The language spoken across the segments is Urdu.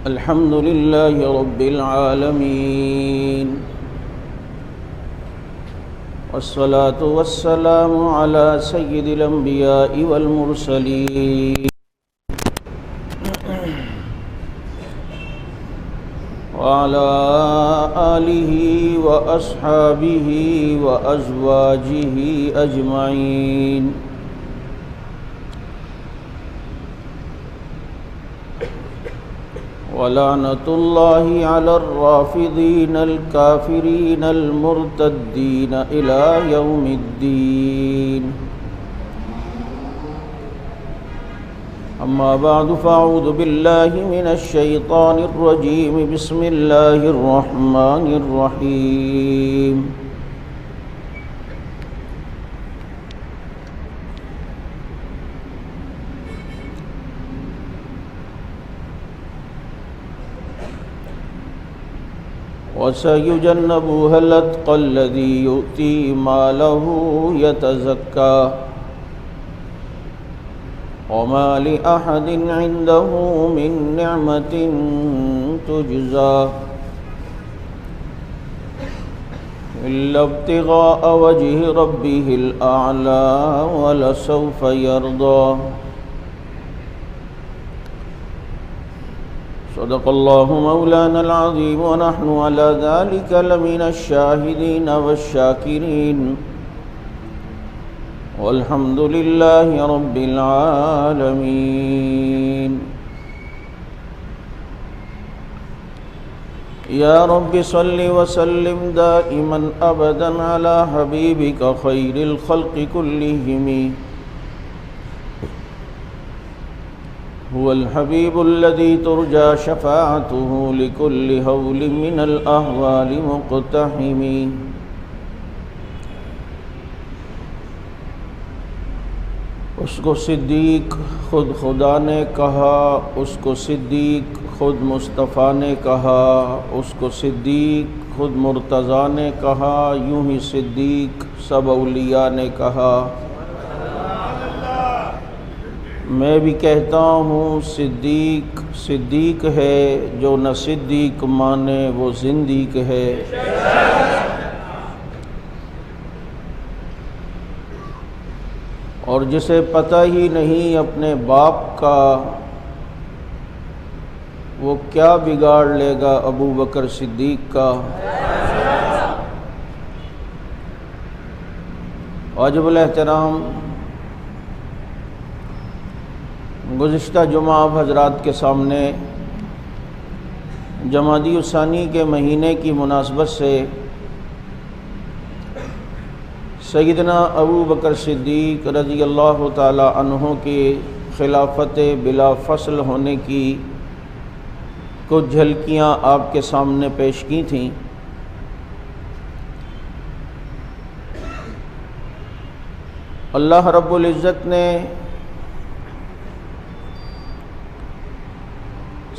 الحمد لله رب العالمين، والصلاة والسلام على سيد الأنبياء والمرسلين وعلى آله وأصحابه وأزواجه أجمعين. ولعنة الله على الرافضين الكافرين المرتدين إلى يوم الدين. أما بعد فأعوذ بالله من الشيطان الرجيم. بسم الله الرحمن الرحيم. وسيجنبها الأتقى الذي يؤتي ماله يتزكى وما لأحد عنده من نعمة تجزى إلا ابتغاء وجه ربه الأعلى ولسوف يرضى. صدق الله مولانا العظيم، ونحن على ذلك لمن الشاهدين والشاكرين، والحمد لله رب العالمين. يا رب صل وسلم دائما أبدا على حبيبك خير الخلق كلهم. هو الحبيب الذي ترجى شفاعته لكل هول من الأهوال مقتحم. اس کو صدیق خود خدا نے کہا، اس کو صدیق خود مصطفیٰ نے کہا، اس کو صدیق خود مرتضیٰ نے کہا، یوں ہی صدیق سب اولیاء نے کہا. میں بھی کہتا ہوں صدیق صدیق ہے، جو نہ صدیق مانے وہ زندیق ہے. اور جسے پتہ ہی نہیں اپنے باپ کا، وہ کیا بگاڑ لے گا ابو بکر صدیق کا. واجب الاحترام گزشتہ جمعہ آپ حضرات کے سامنے جمادی الثانی کے مہینے کی مناسبت سے سیدنا ابو بکر صدیق رضی اللہ تعالی عنہ کی خلافت بلا فصل ہونے کی کچھ جھلکیاں آپ کے سامنے پیش کی تھیں. اللہ رب العزت نے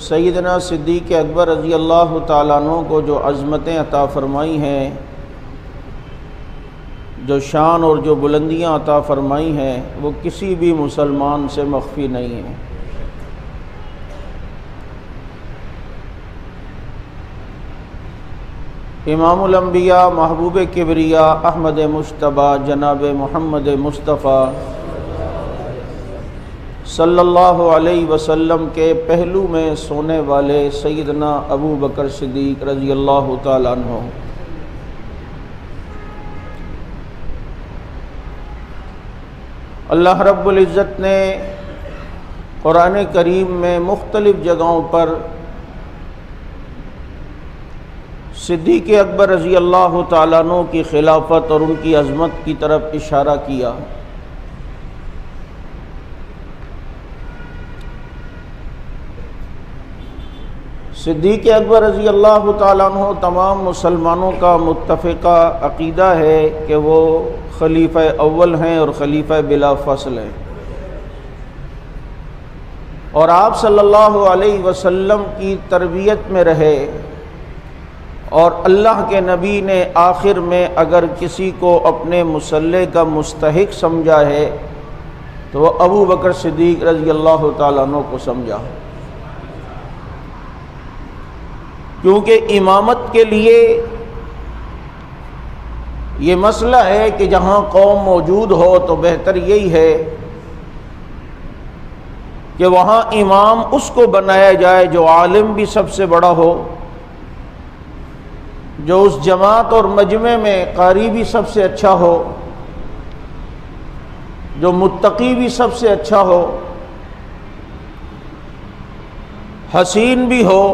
سیدنا صدیق اکبر رضی اللہ تعالیٰ عنہ کو جو عظمتیں عطا فرمائی ہیں، جو شان اور جو بلندیاں عطا فرمائی ہیں، وہ کسی بھی مسلمان سے مخفی نہیں ہیں. امام الانبیاء محبوب کبریا احمد مجتبیٰ جناب محمد مصطفیٰ صلی اللہ علیہ وسلم کے پہلو میں سونے والے سیدنا ابو بکر صدیق رضی اللہ تعالیٰ عنہ، اللہ رب العزت نے قرآن کریم میں مختلف جگہوں پر صدیق اکبر رضی اللہ تعالیٰ عنہ کی خلافت اور ان کی عظمت کی طرف اشارہ کیا. صدیق اکبر رضی اللہ تعالیٰ عنہ تمام مسلمانوں کا متفقہ عقیدہ ہے کہ وہ خلیفہ اول ہیں اور خلیفہ بلا فصل ہیں، اور آپ صلی اللہ علیہ وسلم کی تربیت میں رہے. اور اللہ کے نبی نے آخر میں اگر کسی کو اپنے مصلح کا مستحق سمجھا ہے تو وہ ابو بکر صدیق رضی اللہ تعالیٰ عنہ کو سمجھا. کیونکہ امامت کے لیے یہ مسئلہ ہے کہ جہاں قوم موجود ہو تو بہتر یہی ہے کہ وہاں امام اس کو بنایا جائے جو عالم بھی سب سے بڑا ہو، جو اس جماعت اور مجمع میں قاری بھی سب سے اچھا ہو، جو متقی بھی سب سے اچھا ہو، حسین بھی ہو۔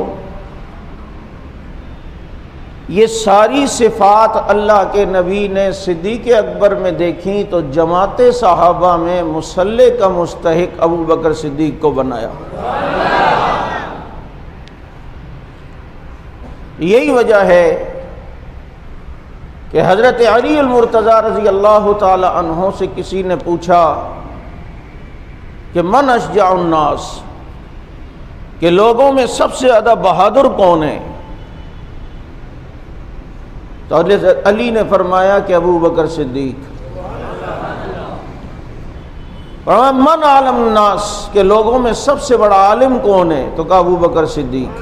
یہ ساری صفات اللہ کے نبی نے صدیق اکبر میں دیکھیں تو جماعت صحابہ میں مصلی کا مستحق ابو بکر صدیق کو بنایا۔ یہی وجہ ہے کہ حضرت علی المرتضیٰ رضی اللہ تعالی عنہ سے کسی نے پوچھا کہ من اشجع الناس، کہ لوگوں میں سب سے زیادہ بہادر کون ہے؟ تو علی نے فرمایا کہ ابو بکر صدیق۔ فرمایا من عالم الناس، کہ لوگوں میں سب سے بڑا عالم کون ہے؟ تو کہا ابو بکر صدیق۔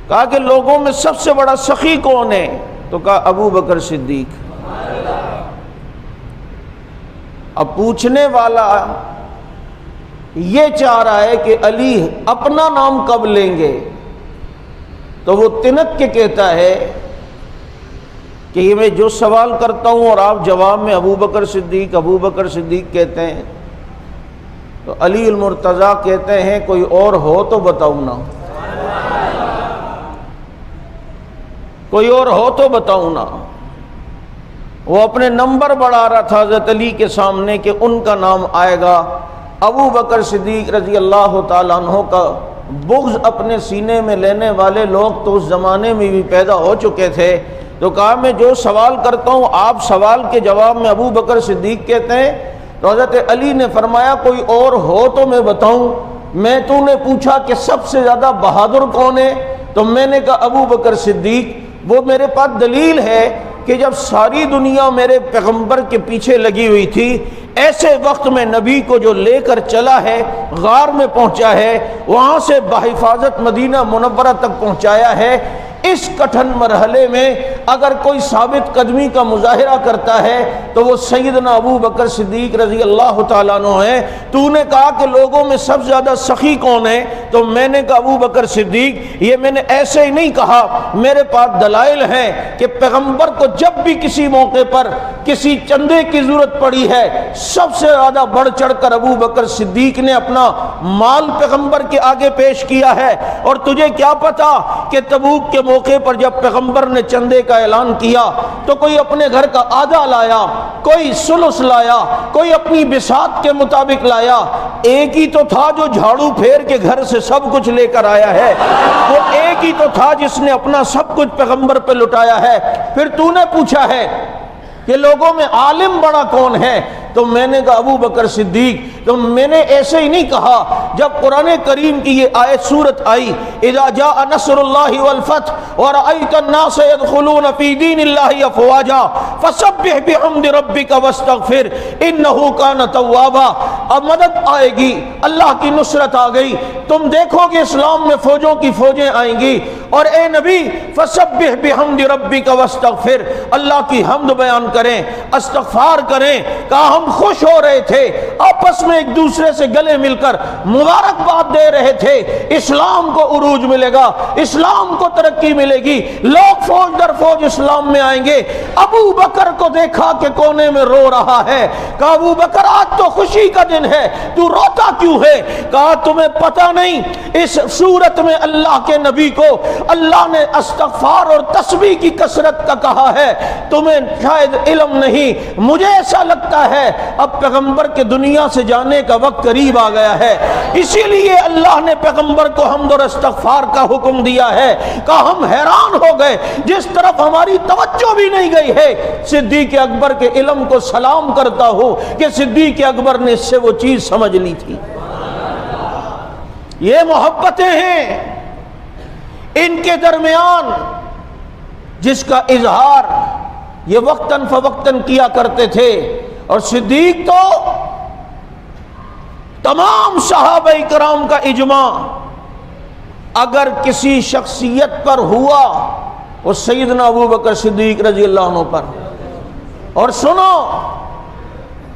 کہا کہ لوگوں میں سب سے بڑا سخی کون ہے؟ تو کہا ابو بکر صدیق۔ اب پوچھنے والا یہ چاہ رہا ہے کہ علی اپنا نام کب لیں گے، تو وہ تنک کے کہتا ہے کہ یہ میں جو سوال کرتا ہوں اور آپ جواب میں ابو بکر صدیق کہتے ہیں، تو علی المرتضیٰ کہتے ہیں کوئی اور ہو تو بتاؤں نا، کوئی اور ہو تو بتاؤں نا۔ وہ اپنے نمبر بڑھا رہا تھا حضرت علی کے سامنے کہ ان کا نام آئے گا۔ ابو بکر صدیق رضی اللہ تعالیٰ عنہ کا بغض اپنے سینے میں لینے والے لوگ تو اس زمانے میں بھی پیدا ہو چکے تھے۔ تو کہا میں جو سوال کرتا ہوں آپ سوال کے جواب میں ابو بکر صدیق کہتے ہیں۔ تو حضرت علی نے فرمایا کوئی اور ہو تو میں بتاؤں، میں تو نے پوچھا کہ سب سے زیادہ بہادر کون ہے، تو میں نے کہا ابو بکر صدیق۔ وہ میرے پاس دلیل ہے کہ جب ساری دنیا میرے پیغمبر کے پیچھے لگی ہوئی تھی، ایسے وقت میں نبی کو جو لے کر چلا ہے، غار میں پہنچا ہے، وہاں سے بحفاظت مدینہ منورہ تک پہنچایا ہے، اس کٹھن مرحلے میں اگر کوئی ثابت قدمی کا مظاہرہ کرتا ہے تو وہ سیدنا ابو بکر صدیق رضی اللہ تعالیٰ عنہ ہے۔ تو نے کہا کہ لوگوں میں سب سے زیادہ سخی کون ہے، تو میں نے کہا ابو بکر صدیق۔ یہ میں نے ایسے ہی نہیں کہا، میرے پاس دلائل ہیں کہ پیغمبر کو جب بھی کسی موقع پر کسی چندے کی ضرورت پڑی ہے، سب سے زیادہ بڑھ چڑھ کر ابو بکر صدیق نے اپنا مال پیغمبر کے آگے پیش کیا ہے۔ اور تجھے کیا پتا کہ تبوک کے موقع پر جب پیغمبر نے چندے کا اعلان کیا تو کوئی اپنے گھر کا آدھا لایا، کوئی سلس لایا، کوئی اپنی بساط کے مطابق لایا۔ ایک ہی تو تھا جو جھاڑو پھیر کے گھر سے سب کچھ لے کر آیا ہے، وہ ایک ہی تو تھا جس نے اپنا سب کچھ پیغمبر پہ لٹایا ہے۔ پھر تو نے پوچھا ہے کہ لوگوں میں عالم بڑا کون ہے، تو میں نے کہا ابو بکر صدیق۔ تو میں نے ایسے ہی نہیں کہا، جب قرآن کریم کی یہ آیت سورت آئی اذا جاء نصر اللہ والفتح ورأیت الناس يدخلون فی دین اللہ افواجا فسبح بحمد ربک واستغفر انہ کان توابا۔ اب مدد آئے گی، اللہ کی نصرت آ گئی، تم دیکھو گے اسلام میں فوجوں کی فوجیں آئیں گی، اور اے نبی فسبح بحمد ربک واستغفر، اللہ کی حمد بیان کریں، استغفار کریں۔ کہا ہم خوش ہو رہے تھے، آپس میں ایک دوسرے سے گلے مل کر مبارکباد دے رہے تھے، اسلام کو عروج ملے گا، اسلام کو ترقی ملے گی، لوگ فوج در فوج اسلام میں آئیں گے۔ ابو بکر کو دیکھا کہ کونے میں رو رہا ہے، کہا ابو بکر آج تو خوشی کا دن ہے، تو روتا کیوں ہے؟ کہا تمہیں پتہ نہیں اس صورت میں اللہ کے نبی کو اللہ نے استغفار اور تسبیح کی کثرت کا کہا ہے، تمہیں شاید علم نہیں، مجھے ایسا لگتا ہے اب پیغمبر کے دنیا سے جانے کا وقت قریب آ گیا ہے، اسی لیے اللہ نے پیغمبر کو حمد اور استغفار کا حکم دیا ہے۔ کہ ہم حیران ہو گئے، جس طرف ہماری توجہ بھی نہیں گئی ہے۔ صدیق اکبر کے علم کو سلام کرتا ہوں کہ صدیق اکبر نے اس سے وہ چیز سمجھ لی تھی۔ یہ محبتیں ہیں ان کے درمیان جس کا اظہار یہ وقتاً فوقتاً کیا کرتے تھے۔ اور صدیق تو تمام صحابہ کرام کا اجماع اگر کسی شخصیت پر ہوا وہ سیدنا ابو بکر صدیق رضی اللہ عنہ پر. اور سنو،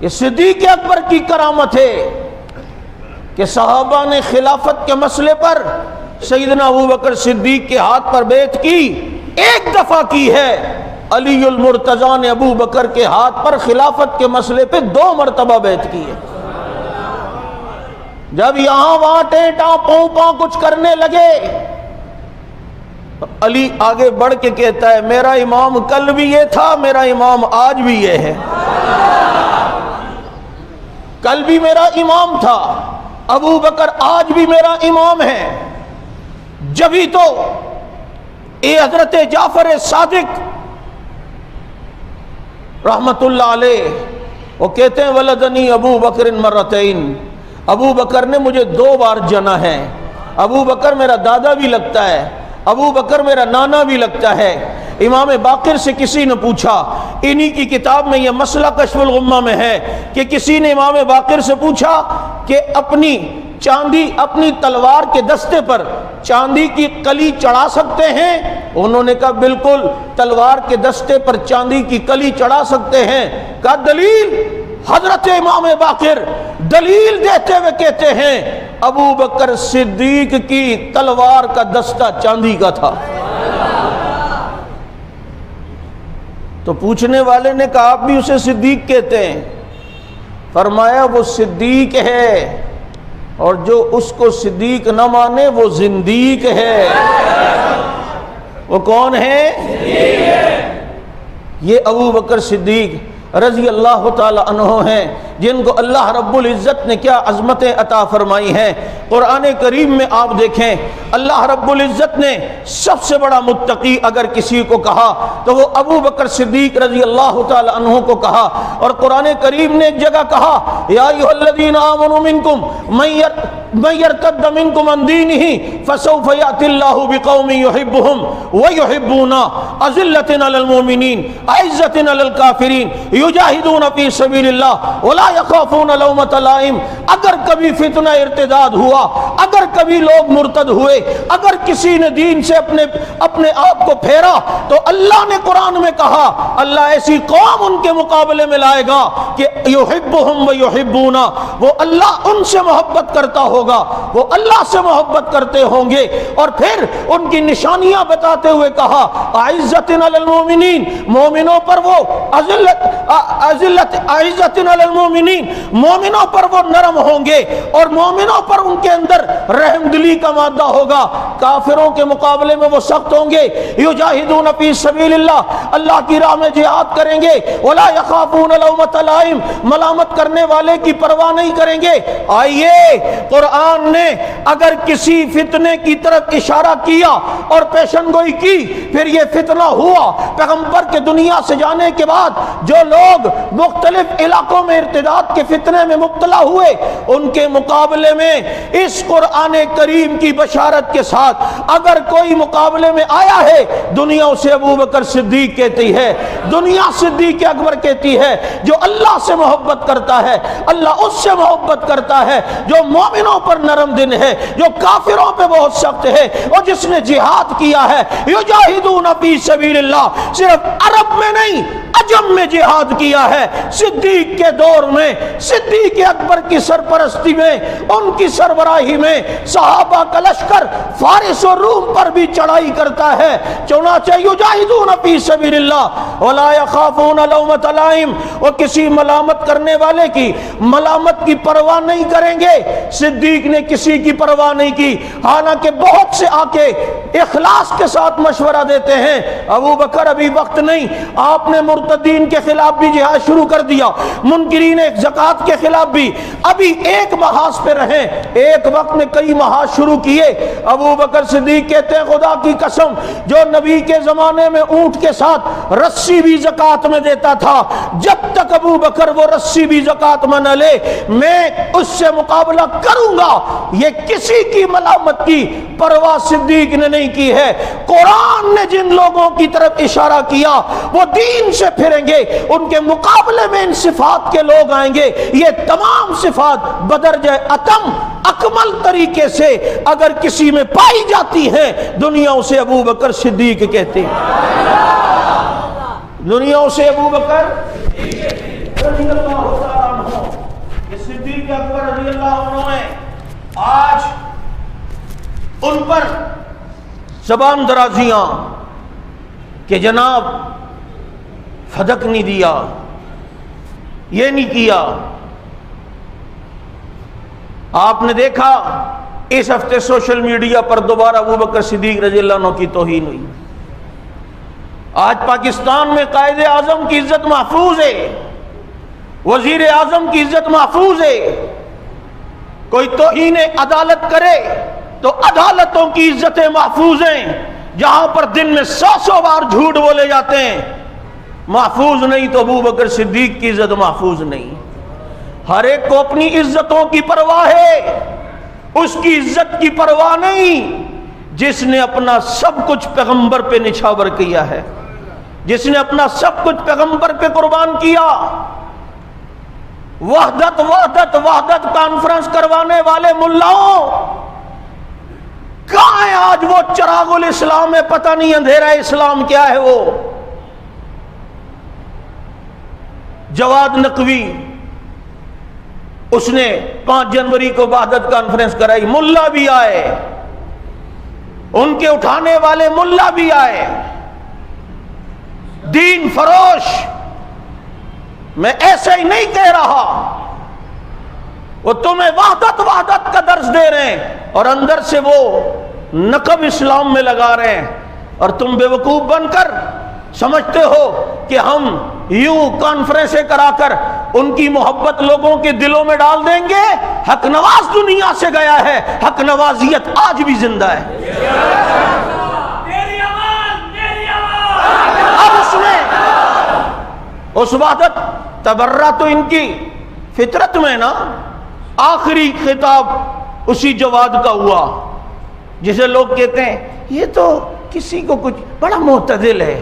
یہ صدیق اکبر کی کرامت ہے کہ صحابہ نے خلافت کے مسئلے پر سیدنا ابو بکر صدیق کے ہاتھ پر بیعت کی، ایک دفعہ کی ہے. علی المرتضیٰ نے ابو بکر کے ہاتھ پر خلافت کے مسئلے پہ 2 مرتبہ بیعت کی ہے. جب یہاں وہاں ٹینٹاں پوں پاں کچھ کرنے لگے، علی آگے بڑھ کے کہتا ہے میرا امام کل بھی یہ تھا، میرا امام آج بھی یہ ہے. کل بھی میرا امام تھا، ابو بکر آج بھی میرا امام ہے. جبھی تو اے حضرت جعفر صادق رحمت اللہ علیہ وہ کہتے ہیں ولدنی ابو بکر مرتین، ابو بکر نے مجھے 2 بار جنا ہے. ابو بکر میرا دادا بھی لگتا ہے، ابو بکر میرا نانا بھی لگتا ہے. امام باقر سے کسی نے پوچھا، انہی کی کتاب میں یہ مسئلہ کشف الغمہ میں ہے کہ کسی نے امام باقر سے پوچھا کہ اپنی چاندی، اپنی تلوار کے دستے پر چاندی کی کلی چڑھا سکتے ہیں؟ انہوں نے کہا بالکل، تلوار کے دستے پر چاندی کی کلی چڑھا سکتے ہیں. کہا دلیل؟ حضرت امام باقر دلیل دیتے ہوئے کہتے ہیں ابو بکر صدیق کی تلوار کا دستہ چاندی کا تھا. تو پوچھنے والے نے کہا آپ بھی اسے صدیق کہتے ہیں؟ فرمایا وہ صدیق ہے، اور جو اس کو صدیق نہ مانے وہ زندیق ہے. وہ کون ہے؟ یہ ابو بکر صدیق رضی اللہ تعالی عنہ ہیں جن کو اللہ رب العزت نے کیا عظمتیں عطا فرمائی ہیں. قرآن کریم میں آپ دیکھیں اللہ رب العزت نے سب سے بڑا متقی اگر کسی کو کہا تو وہ ابو بکر صدیق رضی اللہ تعالی عنہ کو کہا. اور قرآن کریم نے ایک جگہ کہا یا ایھا الذین آمنوا منکم من یرتد منکم عن دینہ فسوف یأتی اللہ بقوم یحبهم ویحبونہ اذلۃ علی المؤمنین اعزۃ علی الکافرین یجاہدون فی سبیل اللہ ولا یخافون لومۃ لائم. اگر کبھی فتنہ ارتداد ہوا، اگر کبھی لوگ مرتد ہوئے، اگر کسی نے دین سے اپنے آپ کو پھیرا، تو اللہ نے قرآن میں کہا اللہ ایسی قوم ان کے مقابلے میں لائے گا کہ یحبهم ویحبونہ، وہ اللہ ان سے محبت کرتا ہوگا، وہ اللہ سے محبت کرتے ہوں گے. اور پھر ان کی نشانیاں بتاتے ہوئے کہا اعزۃ علی المؤمنین، مومنوں پر وہ اعزۃ علی المؤمنین، مومنوں پر وہ نرم ہوں گے اور مومنوں پر ان کے اندر رحم دلی کا مادہ ہوگا. کافروں کے مقابلے میں وہ سخت ہوں گے. یجاہدون فی سبیل اللہ، اللہ کی راہ میں جہاد کریں گے. ولا یخافون لومۃ لائم، ملامت کرنے والے کی پرواہ نہیں کریں گے. آئیے قرآن نے اگر کسی فتنے کی طرف اشارہ کیا اور پیشن گوئی کی، پھر یہ فتنہ ہوا پیغمبر کے دنیا سے جانے کے بعد جو لوگ مختلف علاقوں میں ارتداد کے فتنے میں مبتلا ہوئے، ان کے مقابلے میں اس قرآن کریم کی بشارت کے ساتھ اگر کوئی مقابلے میں آیا ہے، دنیا اسے ابو بکر صدیق کہتی ہے، دنیا صدیق اکبر کہتی ہے. جو اللہ سے محبت کرتا ہے اللہ اس سے محبت کرتا ہے، جو مومنوں پر نرم دل ہے، جو کافروں پہ بہت سخت ہے، اور جس نے جہاد کیا ہے. یجاہدون فی سبیل اللہ صرف عرب میں نہیں عجم میں جہاد کیا ہے. صدیق کے دور میں، صدیق اکبر کی سرپرستی میں، ان کی سربراہی میں صحابہ کا لشکر فارس اور روم پر بھی چڑھائی کرتا ہے. چنانچہ یجاہدون فی سبیل اللہ ولا یخافون لومۃ لائم، اور کسی ملامت کرنے والے کی ملامت کی پرواہ نہیں کریں گے. صدیق نے کسی کی پرواہ نہیں کی، حالانکہ بہت سے آ کے اخلاص کے ساتھ مشورہ دیتے ہیں ابو بکر ابھی وقت نہیں، آپ نے مرتدین کے خلاف بھی جہاد شروع کر دیا، منکرین زکوٰۃ کے خلاف بھی، ابھی ایک محاذ پہ رہیں، ایک وقت میں کئی محاذ شروع کیے. ابو بکر صدیق کہتے ہیں خدا کی قسم جو نبی کے زمانے میں اونٹ کے ساتھ رسی بھی زکوٰۃ میں دیتا تھا، جب تک ابو بکر وہ رسی بھی زکوٰۃ میں نہ لے میں اس سے مقابلہ کروں گا. یہ کسی کی ملامت کی پرواہ صدیق نے نہیں کی ہے. قرآن نے جن لوگوں کی طرف اشارہ کیا وہ دین سے پھریں گے، ان کے مقابلے میں ان صفات کے لوگ آئیں گے. یہ تمام صفات بدرجہ اتم اکمل طریقے سے اگر کسی میں پائی جاتی ہیں، دنیا اسے ابو بکر صدیق کہتے ہیں، دنیا اسے ابو بکر رضی اللہ تعالیٰ عنہ، یہ صدیق اکبر رضی اللہ عنہ ہے۔ آج ان پر زبان درازیاں کہ جناب فدق نہیں دیا، یہ نہیں کیا۔ آپ نے دیکھا اس ہفتے سوشل میڈیا پر دوبارہ ابو بکر صدیق رضی اللہ عنہ کی توہین ہوئی۔ آج پاکستان میں قائد اعظم کی عزت محفوظ ہے، وزیر اعظم کی عزت محفوظ ہے۔ کوئی توہین عدالت کرے تو عدالتوں کی عزتیں محفوظ ہیں، جہاں پر دن میں 100 بار جھوٹ بولے جاتے ہیں محفوظ نہیں، تو ابو بکر صدیق کی عزت محفوظ نہیں۔ ہر ایک کو اپنی عزتوں کی پرواہ ہے، اس کی عزت کی پرواہ نہیں جس نے اپنا سب کچھ پیغمبر پہ نچھاور کیا ہے، جس نے اپنا سب کچھ پیغمبر پہ قربان کیا۔ وحدت وحدت وحدت کانفرنس کروانے والے ملاؤں کہاں ہے آج وہ چراغ الاسلام ہے؟ پتہ نہیں اندھیرا اسلام کیا ہے۔ وہ جواد نقوی، اس نے 5 جنوری کو وحدت کانفرنس کرائی، ملا بھی آئے، ان کے اٹھانے والے ملا بھی آئے، دین فروش۔ میں ایسا ہی نہیں کہہ رہا، وہ تمہیں وحدت وحدت کا درس دے رہے ہیں اور اندر سے وہ نقب اسلام میں لگا رہے ہیں، اور تم بے وقوف بن کر سمجھتے ہو کہ ہم یوں کانفرنسیں کرا کر ان کی محبت لوگوں کے دلوں میں ڈال دیں گے۔ حق نواز دنیا سے گیا ہے، حق نوازیت آج بھی زندہ ہے۔ اب اس میں اس وحدت تبرہ تو ان کی فطرت میں نا، آخری خطاب اسی جواد کا ہوا جسے لوگ کہتے ہیں یہ تو کسی کو کچھ بڑا معتدل ہے۔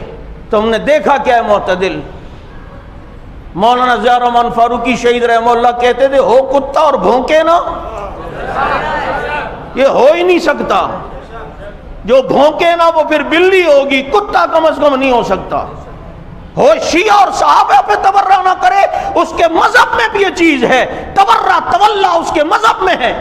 تم نے دیکھا کیا ہے معتدل؟ مولانا ضیاء الرحمن فاروقی شہید رحمہ اللہ کہتے تھے، ہو کتا اور بھونکے نا، یہ ہو ہی نہیں سکتا۔ جو بھونکے نا وہ پھر بلی ہوگی، کتا کم از کم نہیں ہو سکتا۔ ہو شیعہ اور صحابہ پہ تبرہ نہ کرے، اس کے مذہب میں بھی یہ چیز ہے، تبرہ تولا اس کے مذہب میں ہے۔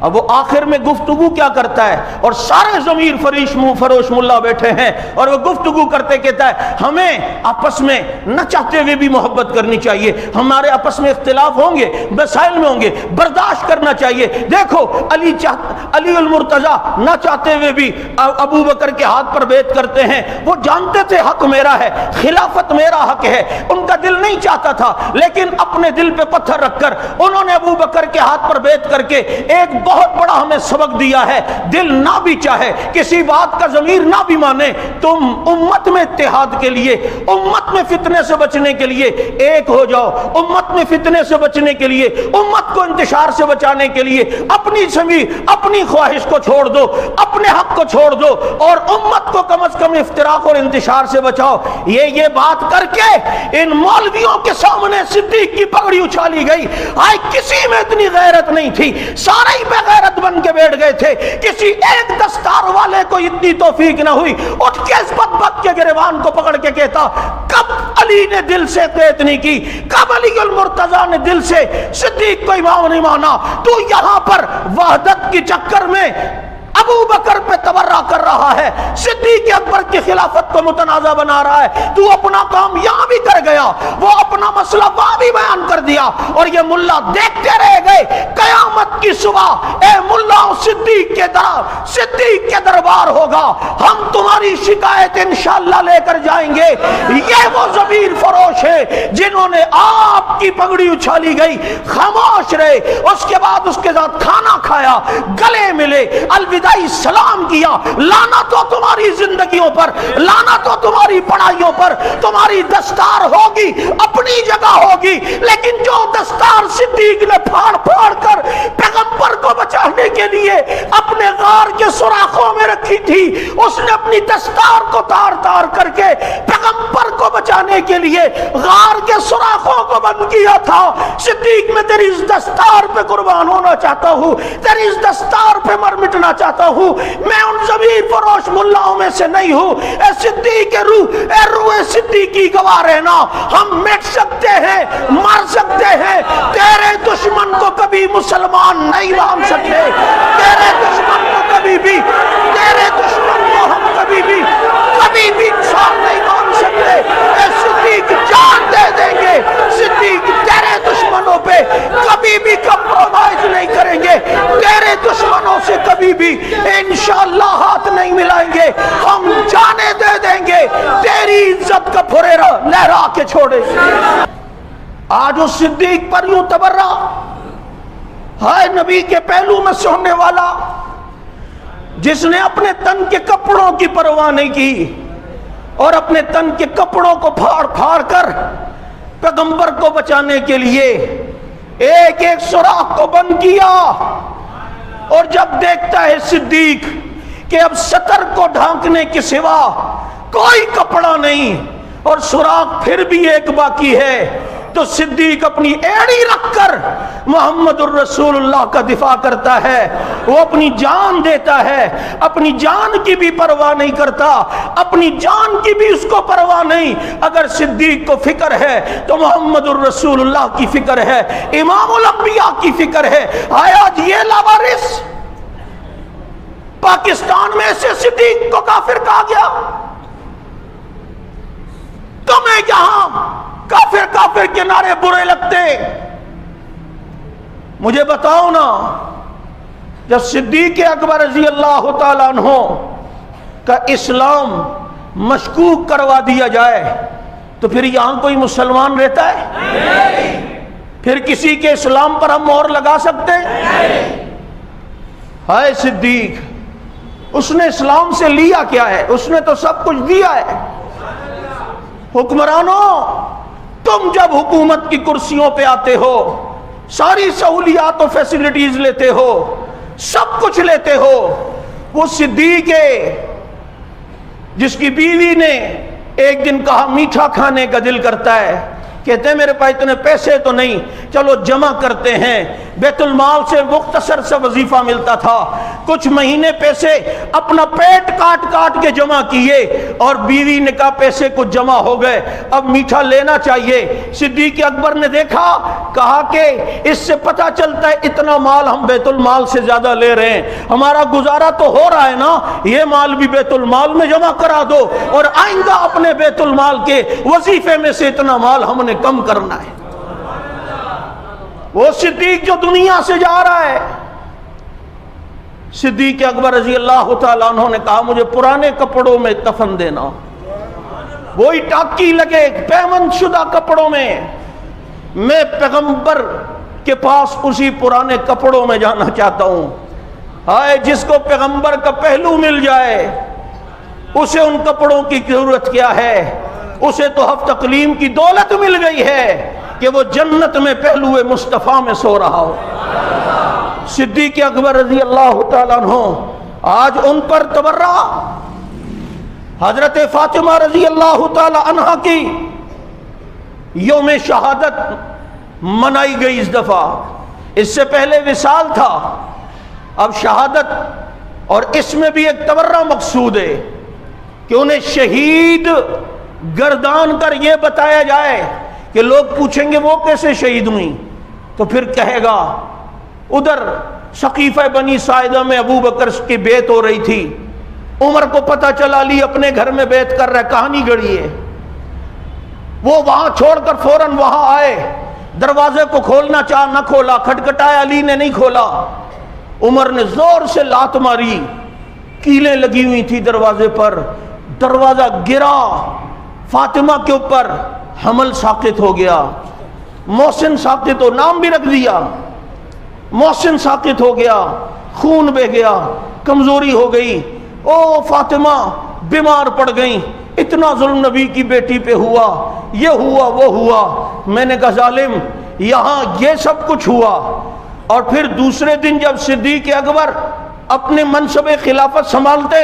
اب وہ آخر میں گفتگو کیا کرتا ہے، اور سارے ضمیر فروش ملا بیٹھے ہیں اور وہ گفتگو کرتے کہتا ہے ہمیں آپس میں نہ چاہتے ہوئے بھی محبت کرنی چاہیے، ہمارے آپس میں اختلاف ہوں گے، مسائل میں ہوں گے، برداشت کرنا چاہیے۔ دیکھو علی المرتضیٰ نہ چاہتے ہوئے بھی ابو بکر کے ہاتھ پر بیعت کرتے ہیں، وہ جانتے تھے حق میرا ہے، خلافت میرا حق ہے، ان کا دل نہیں چاہتا تھا، لیکن اپنے دل پہ پتھر رکھ کر انہوں نے ابو بکر کے ہاتھ پر بیعت کر کے ایک بہت بڑا ہمیں سبق دیا ہے۔ دل نہ بھی چاہے، کسی بات کا ضمیر نہ بھی مانے، تم امت میں اتحاد کے لیے، امت میں فتنے سے بچنے کے لیے ایک ہو جاؤ، امت میں فتنے سے بچنے کے لیے، امت کو انتشار سے بچانے کے لیے اپنی خواہش کو چھوڑ دو، اپنے حق کو چھوڑ دو، اور امت کو کم از کم افتراق اور انتشار سے بچاؤ۔ یہ بات کر کے ان مولویوں کے سامنے صدیق کی پگڑی اچھالی گئی۔ آج کسی میں اتنی غیرت نہیں تھی، سارے ہی بے غیرت بن کے بیٹھ گئے تھے، کسی ایک دستار والے کو اتنی توفیق نہ ہوئی اٹھ کے اس بدبخت کے گریبان کو پکڑ کے کہتا کب علی نے دل سے بیعت نہیں کی، کب علی المرتضیٰ نے دل سے صدیق کو امام نہیں مانا؟ تو یہاں پر وحدت کی چکر میں ابو بکر پہ تبرہ کر رہا ہے، صدیق اکبر کی خلافت کو متنازع بنا رہا ہے، تو اپنا کام یہاں بھی کر گیا، وہ اپنا مسئلہ وہاں بھی بیان کر دیا، اور یہ ملا دیکھتے رہ گئے۔ قیامت کی صبح اے ملا صدیق کے دربار ہوگا، ہم تمہاری شکایت انشاءاللہ لے کر جائیں گے۔ یہ وہ ضمیر فروش ہے جنہوں نے آپ کی پگڑی اچھالی گئی، خاموش رہے، اس کے بعد اس کے ساتھ کھانا کھایا، گلے ملے، الوداع سلام کیا۔ لعنت ہو تمہاری زندگیوں پر، لعنت ہو تمہاری پڑھائیوں پر۔ تمہاری دستار ہوگی، اپنی جگہ ہوگی، لیکن جو دستار صدیق نے پھاڑ پھاڑ کر پیغمبر کو بچانے کے لیے اپنے غار کے سوراخوں میں رکھی تھی، اس نے اپنی دستار کو تار تار کر کے پیغمبر کو بچانے جانے کے لیے غار کے سوراخوں کو بند کیا تھا۔ صدیق میں تیری اس دستار پہ قربان ہونا چاہتا ہوں، تیری اس دستار پہ مر مٹنا چاہتا ہوں، میں ان ضمیر فروش ملاؤں میں سے نہیں ہوں۔ اے صدیق اے روح صدیقی گواہ رہنا، ہم مٹ سکتے ہیں، مر سکتے ہیں، تیرے دشمن کو کبھی مسلمان نہیں مان سکتے، تیرے دشمن کو کبھی بھی، تیرے دشمن کو ہم کبھی بھی انسان نہیں مان سکتے۔ اے صدیق جان دے دیں گے، صدیق تیرے دشمنوں پہ کبھی بھی کمپرومائز نہیں کریں گے، تیرے دشمنوں سے کبھی بھی انشاءاللہ ہاتھ نہیں ملائیں گے، ہم جانے دے دیں گے، تیری عزت کا پھریرا لہرا کے چھوڑے۔ آج اس صدیق پر یوں تبرہ، ہائے نبی کے پہلو میں سے ہونے والا، جس نے اپنے تن کے کپڑوں کی پرواہ نہیں کی اور اپنے تن کے کپڑوں کو پھاڑ پھاڑ کر پیغمبر کو بچانے کے لیے ایک ایک سوراخ کو بند کیا، اور جب دیکھتا ہے صدیق کہ اب سطر کو ڈھانکنے کے سوا کوئی کپڑا نہیں اور سوراخ پھر بھی ایک باقی ہے، تو صدیق اپنی ایڑی رکھ کر محمد الرسول اللہ کا دفاع کرتا ہے، وہ اپنی جان دیتا ہے، اپنی جان کی بھی پرواہ نہیں کرتا، اپنی جان کی بھی اس کو پرواہ نہیں۔ اگر صدیق کو فکر ہے تو محمد الرسول اللہ کی فکر ہے، امام الانبیاء کی فکر ہے۔ آج یہ لاوارث پاکستان میں سے صدیق کو کافر کہا گیا، تمہیں یہاں کافر کافر کے نعرے برے لگتے، مجھے بتاؤ نا، جب صدیق اکبر رضی اللہ تعالیٰ عنہ کا اسلام مشکوک کروا دیا جائے تو پھر یہاں کوئی مسلمان رہتا ہے؟ پھر کسی کے اسلام پر ہم مہر لگا سکتے ہیں؟ ہائے صدیق، اس نے اسلام سے لیا کیا ہے؟ اس نے تو سب کچھ دیا ہے۔ حکمرانوں، تم جب حکومت کی کرسیوں پہ آتے ہو، ساری سہولیات و فیسلٹیز لیتے ہو، سب کچھ لیتے ہو، وہ صدیق ہے جس کی بیوی نے ایک دن کہا میٹھا کھانے کا دل کرتا ہے، کہتے ہیں میرے پاس اتنے پیسے تو نہیں، چلو جمع کرتے ہیں۔ بیت المال سے مختصر سا وظیفہ ملتا تھا، کچھ مہینے پیسے اپنا پیٹ کاٹ کاٹ کے جمع کیے، اور بیوی نے کہا پیسے کچھ جمع ہو گئے، اب میٹھا لینا چاہیے۔ صدیق اکبر نے دیکھا، کہا کہ اس سے پتہ چلتا ہے اتنا مال ہم بیت المال سے زیادہ لے رہے ہیں، ہمارا گزارا تو ہو رہا ہے نا، یہ مال بھی بیت المال میں جمع کرا دو، اور آئندہ اپنے بیت المال کے وظیفے میں سے اتنا مال ہم نے کم کرنا ہے۔ وہ صدیق جو دنیا سے جا رہا ہے، صدیق اکبر رضی اللہ تعالیٰ عنہ نے کہا مجھے پرانے کپڑوں میں کفن دینا، وہی ٹاکی لگے پیمند شدہ کپڑوں میں، میں پیغمبر کے پاس اسی پرانے کپڑوں میں جانا چاہتا ہوں۔ ہائے جس کو پیغمبر کا پہلو مل جائے اسے ان کپڑوں کی ضرورت کیا ہے، اسے تو ہفت اقلیم کی دولت مل گئی ہے کہ وہ جنت میں پہلو مصطفیٰ میں سو رہا ہو۔ صدیق اکبر رضی اللہ تعالیٰ عنہ، آج ان پر تبرہ، حضرت فاطمہ رضی اللہ تعالیٰ عنہ کی یوم شہادت منائی گئی اس دفعہ، اس سے پہلے وصال تھا، اب شہادت، اور اس میں بھی ایک تبرہ مقصود ہے کہ انہیں شہید گردان کر یہ بتایا جائے کہ لوگ پوچھیں گے وہ کیسے شہید ہوئی، تو پھر کہے گا ادھر سقیفہ بنی ساعدہ میں ابو بکر کی بیعت ہو رہی تھی، عمر کو پتہ چلا علی اپنے گھر میں بیعت کر رہا ہے، کہانی گڑی ہے، وہ وہاں چھوڑ کر فوراً وہاں آئے، دروازے کو کھولنا چاہ نہ کھولا، کھٹکھٹایا علی نے نہیں کھولا، عمر نے زور سے لات ماری، کیلیں لگی ہوئی تھی دروازے پر، دروازہ گرا فاطمہ کے اوپر، حمل ساقط ہو گیا، محسن ساقط ہو، نام بھی رکھ دیا، محسن ساقط ہو گیا، خون بہ گیا، کمزوری ہو گئی، او فاطمہ بیمار پڑ گئی، اتنا ظلم نبی کی بیٹی پہ ہوا، یہ ہوا وہ ہوا۔ میں نے کہا ظالم، یہاں یہ سب کچھ ہوا، اور پھر دوسرے دن جب صدیق اکبر اپنے منصب خلافت سنبھالتے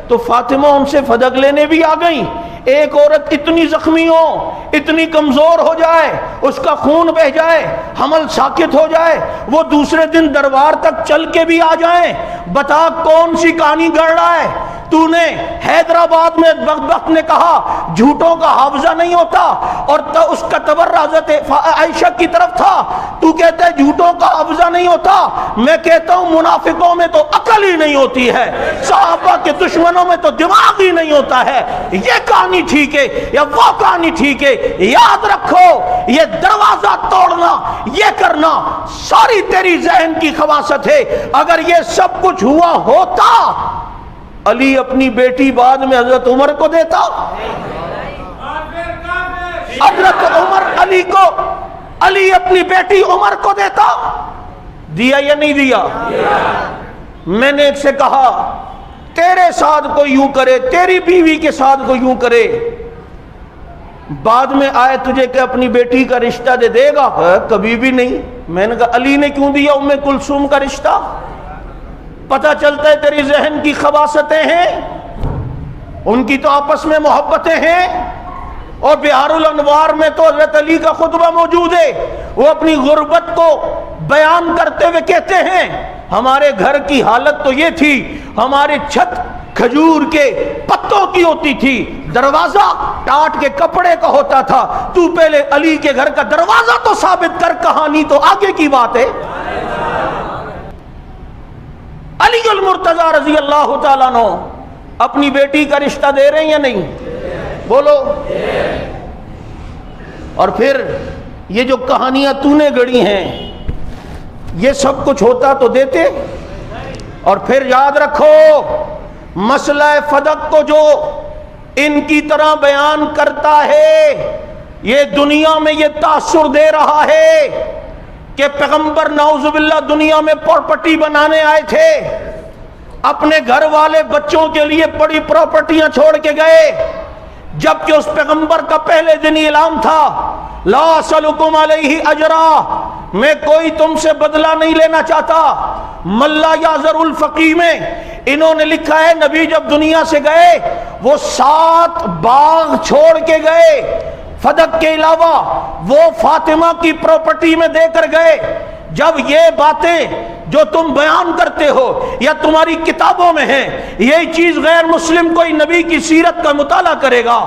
تو فاطمہ ان سے فدق لینے بھی آ گئیں، ایک عورت اتنی زخمی ہو، اتنی کمزور ہو جائے، اس کا خون بہ جائے، حمل ساکت ہو جائے، وہ دوسرے دن دربار تک چل کے بھی آ جائیں، بتا کون سی کہانی گڑھ رہا ہے؟ تو نے حیدرآباد میں وقت نے کہا جھوٹوں کا حافظہ نہیں ہوتا، اور اس کا تبرہ حضرت عائشہ کی طرف تھا، تو کہتا ہے جھوٹوں کا حافظہ نہیں ہوتا، میں کہتا ہوں منافقوں میں تو عقل ہی نہیں ہوتی ہے، صحابہ کے دشمنوں میں تو دماغ ہی نہیں ہوتا ہے، یہ کہانی ٹھیک ہے یا وہ کہانی ٹھیک ہے؟ یاد رکھو یہ دروازہ توڑنا، یہ کرنا ساری تیری ذہن کی خواصت ہے۔ اگر یہ سب کچھ ہوا ہوتا علی اپنی بیٹی بعد میں حضرت عمر کو دیتا؟ حضرت عمر علی اپنی بیٹی عمر کو دیتا؟ دیا یا نہیں دیا؟ میں نے ایک سے کہا تیرے ساتھ کوئی یوں کرے، تیری بیوی کے ساتھ کوئی یوں کرے، بعد میں آئے تجھے کہ اپنی بیٹی کا رشتہ دے گا؟ کبھی بھی نہیں۔ میں نے کہا علی نے کیوں دیا ام کلثوم کا رشتہ؟ پتہ چلتا ہے تیری ذہن کی خواصتیں ہیں، ان کی تو آپس میں محبتیں ہیں۔ اور بہار الانوار میں تو حضرت علی کا خطبہ موجود ہے، وہ اپنی غربت کو بیان کرتے ہوئے کہتے ہیں ہمارے گھر کی حالت تو یہ تھی، ہماری چھت کھجور کے پتوں کی ہوتی تھی، دروازہ ٹاٹ کے کپڑے کا ہوتا تھا، تو پہلے علی کے گھر کا دروازہ تو ثابت کر، کہانی تو آگے کی بات ہے۔ علی المرتضی رضی اللہ تعالیٰ عنہ اپنی بیٹی کا رشتہ دے رہے ہیں یا نہیں؟ بولو۔ اور پھر یہ جو کہانیاں تو نے گڑھی ہیں، یہ سب کچھ ہوتا تو دیتے؟ اور پھر یاد رکھو مسئلہ فدق کو جو ان کی طرح بیان کرتا ہے، یہ دنیا میں یہ تاثر دے رہا ہے کہ پیغمبر نعوذ باللہ دنیا میں پراپرٹی بنانے آئے تھے، اپنے گھر والے بچوں کے لیے بڑی پراپرٹیاں چھوڑ کے گئے، جبکہ اس پیغمبر کا پہلے دن اعلان تھا لا اسألکم علیہ اجرا، میں کوئی تم سے بدلہ نہیں لینا چاہتا۔ ملا یعذر الفقی میں انہوں نے لکھا ہے نبی جب دنیا سے گئے وہ 7 باغ چھوڑ کے گئے، فدق کے علاوہ وہ فاطمہ کی پراپرٹی میں دے کر گئے۔ جب یہ باتیں جو تم بیان کرتے ہو یا تمہاری کتابوں میں ہیں، یہی چیز غیر مسلم کوئی نبی کی سیرت کا مطالعہ کرے گا،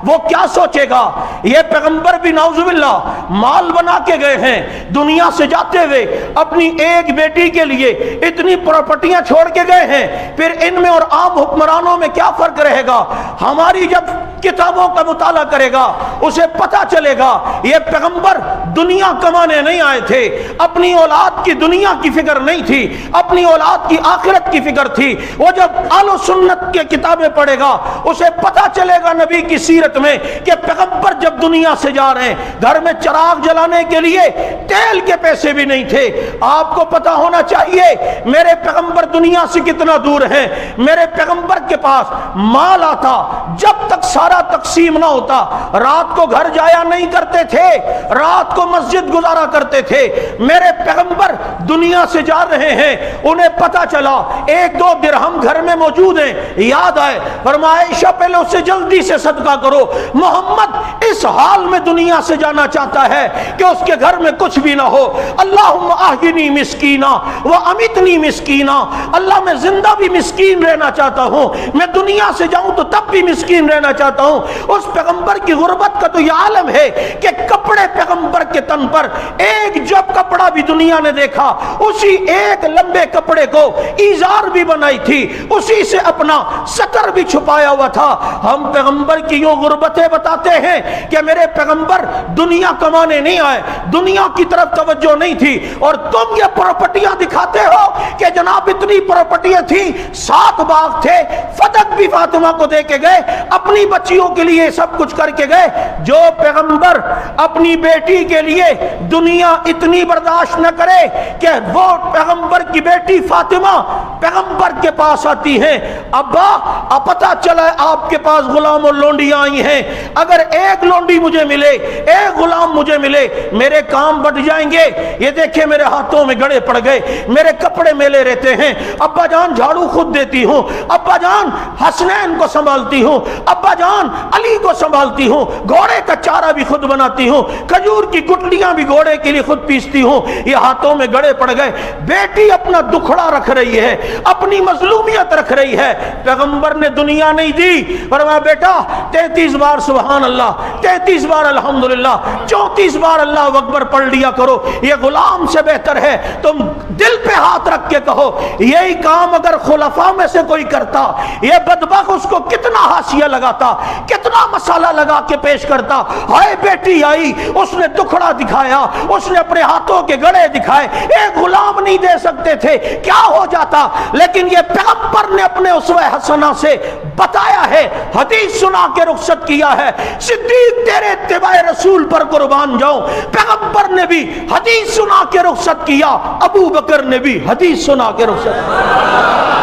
وہ کیا سوچے گا؟ یہ پیغمبر بھی نعوذ باللہ مال بنا کے گئے ہیں، دنیا سے جاتے ہوئے اپنی ایک بیٹی کے لیے اتنی پراپرٹیاں چھوڑ کے گئے ہیں، پھر ان میں اور عام حکمرانوں میں کیا فرق رہے گا؟ ہماری جب کتابوں کا مطالعہ کرے گا اسے پتہ چلے گا یہ پیغمبر دنیا کمانے نہیں آئے تھے، اپنی اولاد کی دنیا کی فکر نہیں تھی، اپنی اولاد کی آخرت کی فکر تھی۔ وہ جب اہل سنت کے کتابیں پڑھے گا اسے پتہ چلے گا نبی کی سیرت میں کہ پیغمبر جب دنیا سے جا رہے ہیں گھر میں چراغ جلانے کے لیے تیل کے پیسے بھی نہیں تھے۔ آپ کو پتہ ہونا چاہیے میرے پیغمبر دنیا سے کتنا دور ہیں، میرے پیغمبر کے پاس مال آتا جب تک سارا تقسیم نہ ہوتا، رات کو گھر جایا نہیں کرتے تھے، رات کو مسجد گزارا کرتے تھے۔ میرے پیغمبر دنیا سے جا رہے ہیں، انہیں پتا چلا 1-2 درہم گھر میں موجود ہیں، یاد آئے فرمایا عائشہ پہلے اسے جلدی سے صدقہ کرو، محمد اس حال میں دنیا سے جانا چاہتا ہے کہ اس کے گھر میں کچھ بھی نہ ہو۔ اللہم احینی مسکینا و امیتنی مسکینا، اللہ میں زندہ بھی مسکین رہنا چاہتا ہوں، میں دنیا سے جاؤں تو تب بھی مسکین رہنا چاہتا ہوں۔ اس پیغمبر کی غربت کا تو یہ عالم ہے کہ کپڑے پیغمبر کے تن پر ایک جب کپڑا بھی دنیا نے دیکھا، اسی ایک لمبے کپڑے کو ایزار بھی بنائی تھی، اسی سے اپنا ستر بھی چھپایا ہوا تھا۔ ہم پیغمبر کی یوں غربتیں بتاتے ہیں کہ میرے پیغمبر دنیا کمانے نہیں آئے، دنیا کی طرف توجہ نہیں تھی، اور تم یہ پراپرٹیاں دکھاتے ہو کہ جناب اتنی پراپرٹیاں تھیں، 7 باغ تھے، فدق بھی فاطمہ کو دے کے گئے، اپنی بچیوں کے لیے سب کچھ کر کے گئے۔ جو پیغمبر اپنی بیٹی کے لیے دنیا اتنی برداشت نہ کرے کہ وہ پیغمبر کی بیٹی فاطمہ پیغمبر کے پاس آتی ہیں، ابا اب پتہ چلا ہے آپ کے پاس غلام اور لونڈیاں آئی ہیں، اگر ایک لونڈی مجھے ملے، ایک غلام مجھے ملے، میرے کام بٹ جائیں گے۔ یہ دیکھیں میرے ہاتھوں میں گڑے پڑ گئے، میرے کپڑے میلے رہتے ہیں، ابا جان جھاڑو خود دیتی ہوں، ابا جان حسنین کو سنبھالتی ہوں، ابا جان علی کو سنبھالتی ہوں، گھوڑے کا چارہ بھی خود بناتی ہوں، کھجور کی گٹلیاں بھی گھوڑے کے لیے خود پیستی ہوں۔ یہ ہاتھوں میں گڑے پڑ گئے۔ بیٹی اپنا دکھڑا رکھ رہی ہے، اپنی مظلومیت رکھ رہی ہے۔ پیغمبر نے دنیا نہیں دی، فرمایا بیٹا 33 بار سبحان اللہ، 33 بار الحمدللہ، 34 بار اللہ اکبر پڑھ لیا کرو، یہ غلام سے بہتر ہے۔ تم دل پہ ہاتھ رکھ کے کہو یہی کام اگر خلفاء میں سے کوئی کرتا، یہ بدبخت اس کو کتنا حاشیہ لگاتا، کتنا مسالہ لگا کے پیش کرتا۔ ہائے بیٹی آئی، اس نے دکھڑا دکھایا، اس نے اپنے ہاتھوں کے گڑے دکھائے، ایک غلام نہیں دے سکتے تھے، کیا ہو جاتا؟ لیکن یہ پیغمبر نے اپنے اسوہ حسنہ سے بتایا ہے، حدیث سنا کے رخصت کیا ہے۔ صدیق تیرے اتباع رسول پر قربان جاؤں، پیغمبر نے بھی حدیث سنا کے رخصت کیا، ابو بکر نے بھی حدیث سنا کے رخصت کیا،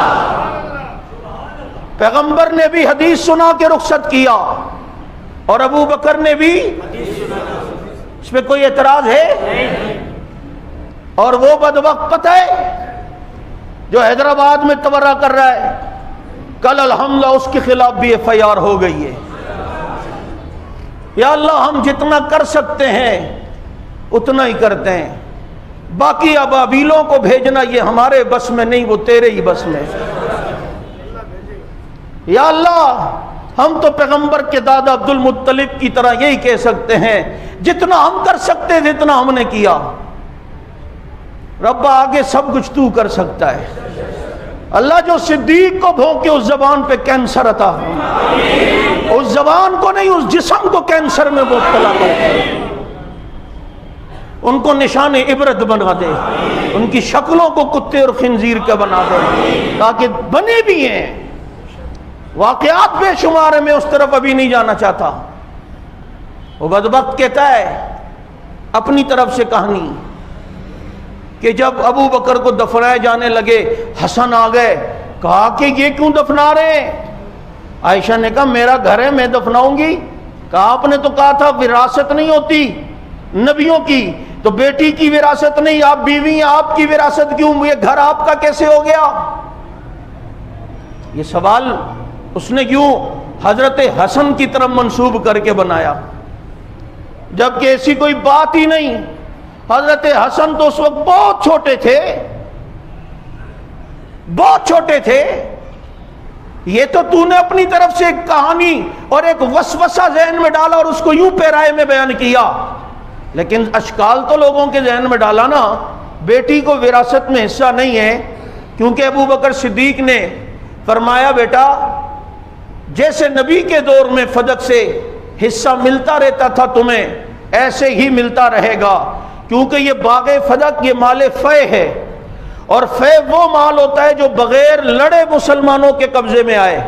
پیغمبر نے بھی حدیث سنا کے رخصت کیا اور ابو بکر نے بھی۔ اس پہ کوئی اعتراض ہے؟ اور وہ بدبخت پتہ ہے جو حیدرآباد میں تورا کر رہا ہے، کل الحمدللہ اس کے خلاف بھی FIR ہو گئی ہے۔ یا اللہ ہم جتنا کر سکتے ہیں اتنا ہی کرتے ہیں، باقی ابابیلوں کو بھیجنا یہ ہمارے بس میں نہیں، وہ تیرے ہی بس میں۔ یا اللہ ہم تو پیغمبر کے دادا عبد المطلب کی طرح یہی کہہ سکتے ہیں جتنا ہم کر سکتے تھے اتنا ہم نے کیا، رب آگے سب کچھ تو کر سکتا ہے۔ اللہ جو صدیق کو بھونکے اس زبان پہ کینسر عطا، اس زبان کو نہیں اس جسم کو کینسر میں مبتلا کر دے، ان کو نشان عبرت بنا دے، ان کی شکلوں کو کتے اور خنزیر کا بنا دے، تاکہ بنے بھی ہیں واقعات بے شمار ہے، میں اس طرف ابھی نہیں جانا چاہتا۔ وہ بدبخت کہتا ہے اپنی طرف سے کہانی کہ جب ابو بکر کو دفنائے جانے لگے، حسن آ گئے، کہا کہ یہ کیوں دفنا رہے ہیں؟ عائشہ نے کہا میرا گھر ہے میں دفناؤں گی۔ کہا آپ نے تو کہا تھا وراثت نہیں ہوتی نبیوں کی، تو بیٹی کی وراثت نہیں، آپ بیوی ہیں، آپ کی وراثت کیوں؟ یہ گھر آپ کا کیسے ہو گیا؟ یہ سوال اس نے کیوں حضرت حسن کی طرف منسوب کر کے بنایا، جبکہ ایسی کوئی بات ہی نہیں۔ حضرت حسن تو اس وقت بہت چھوٹے تھے، بہت چھوٹے تھے۔ یہ تو نے اپنی طرف سے ایک کہانی اور ایک وسوسہ ذہن میں ڈالا اور اس کو یوں پیرائے میں بیان کیا، لیکن اشکال تو لوگوں کے ذہن میں ڈالا نا، بیٹی کو وراثت میں حصہ نہیں ہے، کیونکہ ابو بکر صدیق نے فرمایا بیٹا جیسے نبی کے دور میں فدق سے حصہ ملتا رہتا تھا تمہیں، ایسے ہی ملتا رہے گا، کیونکہ یہ باغ فدق یہ مال فے ہے، اور فے وہ مال ہوتا ہے جو بغیر لڑے مسلمانوں کے قبضے میں آئے۔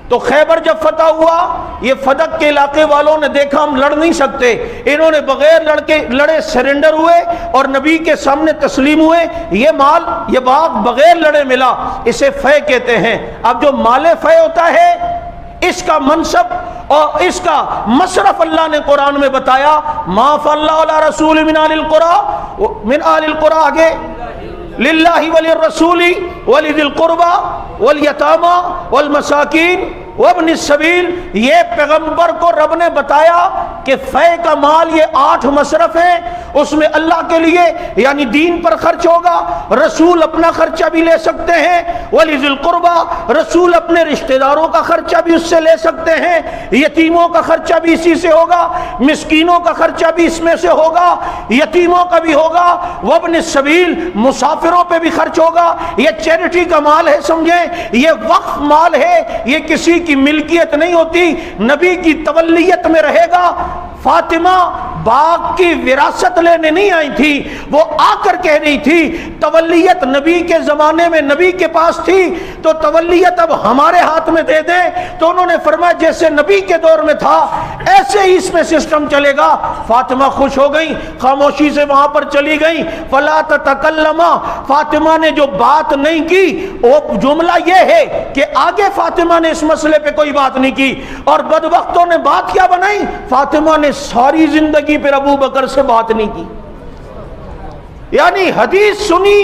تو خیبر جب فتح ہوا، یہ فدق کے علاقے والوں نے دیکھا ہم لڑ نہیں سکتے، انہوں نے بغیر لڑے سرنڈر ہوئے اور نبی کے سامنے تسلیم ہوئے، یہ مال یہ باغ بغیر لڑے ملا، اسے فے کہتے ہیں۔ اب جو مال فے ہوتا ہے اس کا منصب اور اس کا مصرف اللہ نے قرآن میں بتایا، ما فاللہ علی رسول من آل القرى آگے للہ وللرسول ولذی القربى والیتامى والمساکین وابن السبیل۔ یہ پیغمبر کو رب نے بتایا کہ فے کا مال یہ 8 مصرف ہیں، اس میں اللہ کے لیے یعنی دین پر خرچ ہوگا، رسول اپنا خرچہ بھی لے سکتے ہیں، ولذی القربى رسول اپنے رشتہ داروں کا خرچہ بھی اس سے لے سکتے ہیں، یتیموں کا خرچہ بھی اسی سے ہوگا، مسکینوں کا خرچہ بھی اس میں سے ہوگا، یتیموں کا بھی ہوگا، وابن السبیل مسافروں پہ بھی خرچ ہوگا۔ یہ چیریٹی کا مال ہے، سمجھیں، یہ وقف مال ہے، یہ کسی کی ملکیت نہیں ہوتی، نبی کی تولیت میں رہے گا۔ فاطمہ باغ کی وراثت لینے نہیں آئی تھی، وہ آ کر کہہ رہی تھی تولیت نبی کے زمانے میں نبی کے پاس تھی تو تولیت اب ہمارے ہاتھ میں دے دیں۔ تو انہوں نے فرمایا جیسے نبی کے دور میں تھا ایسے ہی اس میں سسٹم چلے گا۔ فاطمہ خوش ہو گئی، خاموشی سے وہاں پر چلی گئی۔ فلا تتکلما، فاطمہ نے جو بات نہیں کی وہ جملہ یہ ہے کہ آگے فاطمہ نے اس مسئلے پہ کوئی بات نہیں کی، اور بدبختوں نے بات کیا بنائی، فاطمہ نے ساری زندگی پھر ابو بکر سے بات نہیں کی، یعنی حدیث سنی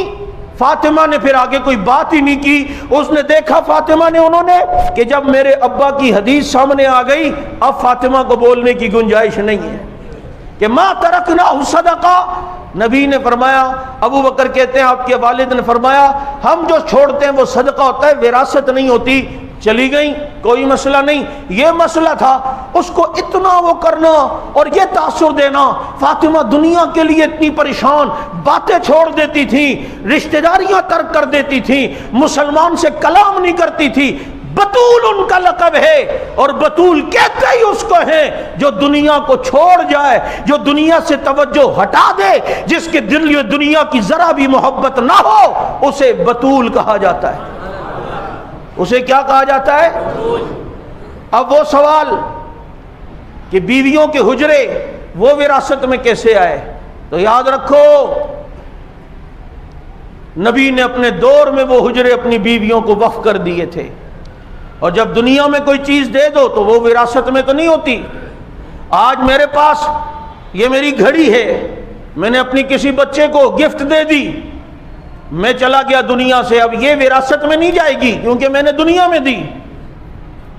فاطمہ نے پھر آگے کوئی بات ہی نہیں کی۔ اس نے دیکھا فاطمہ نے، انہوں نے کہ جب میرے ابا کی حدیث سامنے آ گئی اب فاطمہ کو بولنے کی گنجائش نہیں ہے کہ ما ترکنا صدقہ۔ نبی نے فرمایا، ابو بکر کہتے ہیں آپ کے والد نے فرمایا ہم جو چھوڑتے ہیں وہ صدقہ ہوتا ہے، وراثت نہیں ہوتی۔ چلی گئیں، کوئی مسئلہ نہیں۔ یہ مسئلہ تھا اس کو اتنا وہ کرنا اور یہ تاثر دینا۔ فاطمہ دنیا کے لیے اتنی پریشان، باتیں چھوڑ دیتی تھی، رشتہ داریاں ترک کر دیتی تھی، مسلمان سے کلام نہیں کرتی تھی۔ بطول ان کا لقب ہے، اور بطول کہتے ہی اس کو ہے جو دنیا کو چھوڑ جائے، جو دنیا سے توجہ ہٹا دے، جس کے دل میں دنیا کی ذرا بھی محبت نہ ہو اسے بطول کہا جاتا ہے۔ اسے کیا کہا جاتا ہے؟ اب وہ سوال کہ بیویوں کے حجرے وہ وراثت میں کیسے آئے، تو یاد رکھو نبی نے اپنے دور میں وہ حجرے اپنی بیویوں کو وقف کر دیے تھے، اور جب دنیا میں کوئی چیز دے دو تو وہ وراثت میں تو نہیں ہوتی۔ آج میرے پاس یہ میری گھڑی ہے، میں نے اپنی کسی بچے کو گفٹ دے دی، میں چلا گیا دنیا سے، اب یہ وراثت میں نہیں جائے گی کیونکہ میں نے دنیا میں دی۔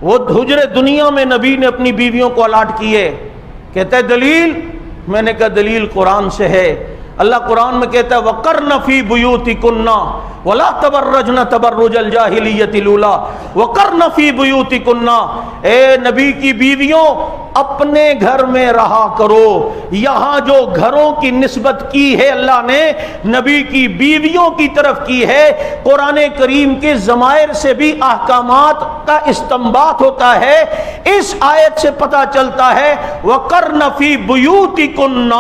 وہ حجرے دنیا میں نبی نے اپنی بیویوں کو الاٹ کیے۔ کہتا ہے دلیل، میں نے کہا دلیل قرآن سے ہے۔ اللہ قرآن میں کہتا ہے وَقَرْنَ فِي بُيُوتِكُنَّ وَلَا تَبَرَّجْنَ تَبَرُّجَ الْجَاهِلِيَّةِ الْأُولَىٰ وَقَرْنَ فِي بُيُوتِكُنَّ، اے نبی کی بیویوں اپنے گھر میں رہا کرو۔ یہاں جو گھروں کی نسبت کی ہے اللہ نے نبی کی بیویوں کی طرف کی ہے۔ قرآن کریم کے ضمائر سے بھی احکامات کا استنباط ہوتا ہے۔ اس آیت سے پتہ چلتا ہے وَقَرْنَ فِي بُيُوتِكُنَّ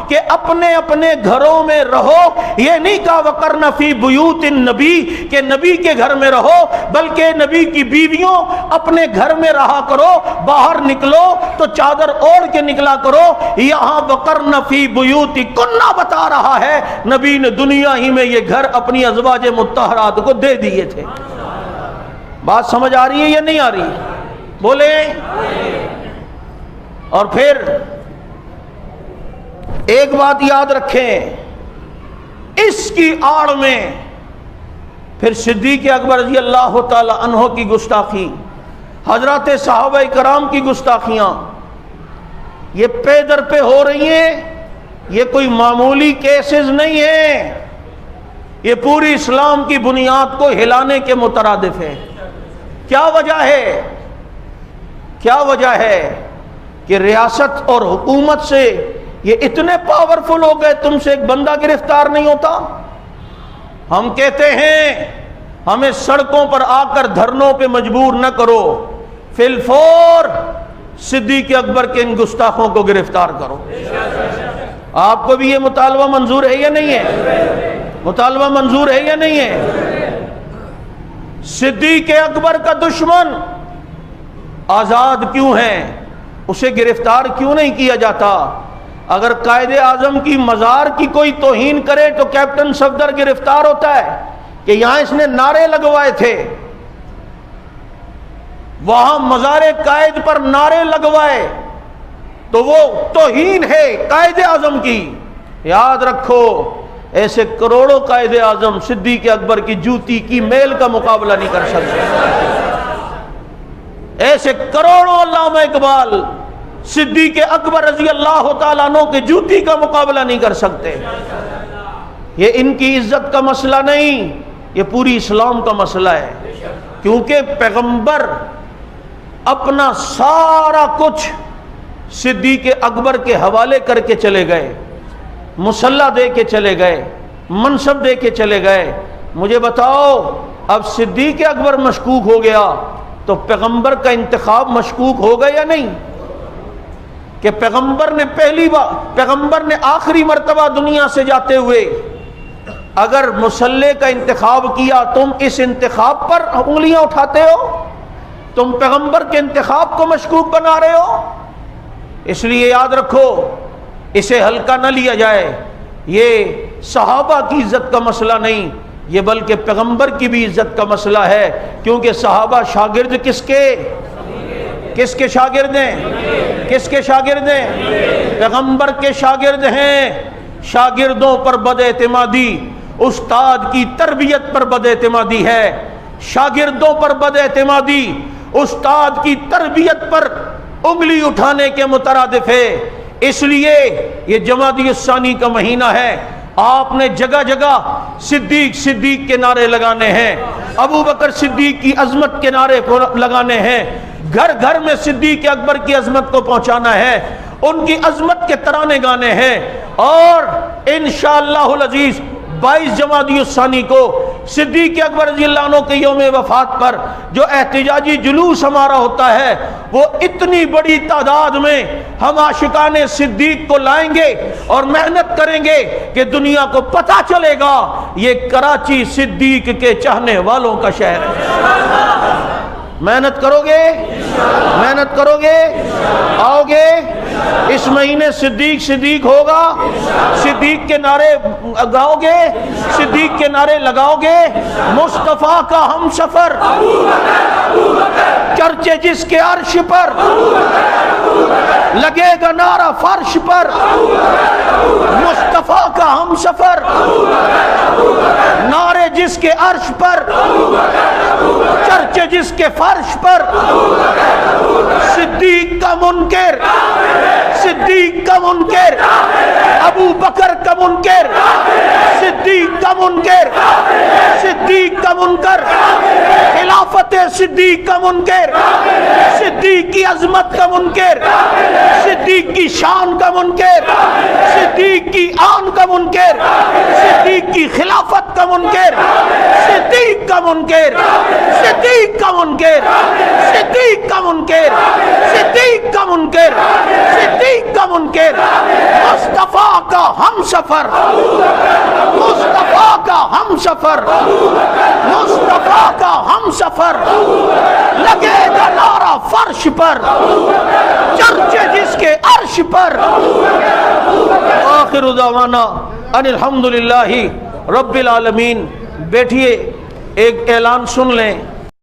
کہ اپنے اپنے گھروں میں رہو، یہ نہیں کہا وَقَرْنَ فِي بُيُوتِ النَّبِي کہ نبی کے گھر میں رہو، بلکہ نبی کی بیویوں اپنے گھر میں رہا کرو، باہر نکلو تو چادر اوڑھ کے نکلا کرو۔ یہاں وَقَرْنَ فِي بُيُوتِكُنَّ بتا رہا ہے نبی نے دنیا ہی میں یہ گھر اپنی ازواج مطہرات کو دے دیے تھے۔ بات سمجھ آ رہی ہے یا نہیں آ رہی؟ بولے۔ اور پھر ایک بات یاد رکھیں، اس کی آڑ میں پھر صدیق اکبر رضی اللہ تعالی عنہ کی گستاخی، حضرات صحابہ کرام کی گستاخیاں یہ پے در پہ ہو رہی ہیں۔ یہ کوئی معمولی کیسز نہیں ہیں، یہ پوری اسلام کی بنیاد کو ہلانے کے مترادف ہے۔ کیا وجہ ہے؟ کیا وجہ ہے کہ ریاست اور حکومت سے یہ اتنے پاورفل ہو گئے تم سے ایک بندہ گرفتار نہیں ہوتا؟ ہم کہتے ہیں ہمیں سڑکوں پر آ کر دھرنوں پہ مجبور نہ کرو، فی الفور صدیق اکبر کے ان گستاخوں کو گرفتار کرو۔ آپ کو بھی یہ مطالبہ منظور ہے یا نہیں ہے؟ مطالبہ منظور ہے یا نہیں ہے؟ صدیق اکبر کا دشمن آزاد کیوں ہے؟ اسے گرفتار کیوں نہیں کیا جاتا؟ اگر قائد اعظم کی مزار کی کوئی توہین کرے تو کیپٹن صفدر گرفتار ہوتا ہے کہ یہاں اس نے نعرے لگوائے تھے، وہاں مزار قائد پر نعرے لگوائے تو وہ توہین ہے قائد اعظم کی۔ یاد رکھو ایسے کروڑوں قائد اعظم صدیق اکبر کی جوتی کی میل کا مقابلہ نہیں کر سکتے۔ ایسے کروڑوں علامہ اقبال صدیق اکبر رضی اللہ تعالیٰ عنہ کے جوتی کا مقابلہ نہیں کر سکتے۔ یہ ان کی عزت کا مسئلہ نہیں، یہ پوری اسلام کا مسئلہ ہے، کیونکہ پیغمبر اپنا سارا کچھ صدیق اکبر کے حوالے کر کے چلے گئے، مسلح دے کے چلے گئے، منصب دے کے چلے گئے۔ مجھے بتاؤ اب صدیق اکبر مشکوک ہو گیا تو پیغمبر کا انتخاب مشکوک ہوگا یا نہیں؟ کہ پیغمبر نے آخری مرتبہ دنیا سے جاتے ہوئے اگر مصلی کا انتخاب کیا، تم اس انتخاب پر انگلیاں اٹھاتے ہو، تم پیغمبر کے انتخاب کو مشکوک بنا رہے ہو. اس لیے یاد رکھو، اسے ہلکا نہ لیا جائے. یہ صحابہ کی عزت کا مسئلہ نہیں، یہ بلکہ پیغمبر کی بھی عزت کا مسئلہ ہے، کیونکہ صحابہ شاگرد کس کے شاگرد ہیں؟ کس کے شاگرد ہیں؟ پیغمبر کے شاگرد ہیں. شاگردوں پر بد اعتمادی استاد کی تربیت پر بد اعتمادی ہے. شاگردوں پر بد اعتمادی استاد کی تربیت پر انگلی اٹھانے کے مترادف ہے. اس لیے یہ جمادی الثانی کا مہینہ ہے، آپ نے جگہ جگہ صدیق صدیق کے نعرے لگانے ہیں، ابو بکر صدیق کی عظمت کے نعرے لگانے ہیں، گھر گھر میں صدیق اکبر کی عظمت کو پہنچانا ہے، ان کی عظمت کے ترانے گانے ہیں. اور انشاءاللہ العزیز 22 جمادی الثانی کو صدیق اکبر رضی اللہ عنہ کے یوم وفات پر جو احتجاجی جلوس ہمارا ہوتا ہے، وہ اتنی بڑی تعداد میں ہم عاشقان صدیق کو لائیں گے اور محنت کریں گے کہ دنیا کو پتہ چلے گا یہ کراچی صدیق کے چاہنے والوں کا شہر ہے. محنت کرو گے؟ محنت کرو گے؟ آؤ گے؟ اس مہینے صدیق صدیق ہوگا، صدیق کے نعرے گاؤ گے، صدیق کے نعرے لگاؤ گے. مصطفیٰ کا ہم سفر، چرچے جس کے عرش پر، لگے گا نعرہ فرش پر. مصطفیٰ کا ہم سفر، نعرے جس کے عرش پر، چرچے جس کے فرش پر. صدیق کا منکر، صدیق کا منکر، ابو بکر کا منکر، صدیق کا منکر، صدیق کا منکر، خلافت صدیق کا منکر، صدیق کی عظمت کا منکر، صدیق کی شان کا منکر، صدیق کی آن کا منکر، صدیق کی خلافت کا منکر، صدیق کا منکر، صدیق کا منکر، صدیق کا منکر، صدیق کا منکر، صدیق کا منکر. مصطفیٰ کا ہم سفر، مصطفیٰ کا ہم سفر، مصطفیٰ کا ہم سفر. لگے گا نعرہ فرش پر، چرچے جس کے عرش پر. آخر دعوانا ان الحمدللہ رب العالمین. بیٹھیے ایک اعلان سن لیں.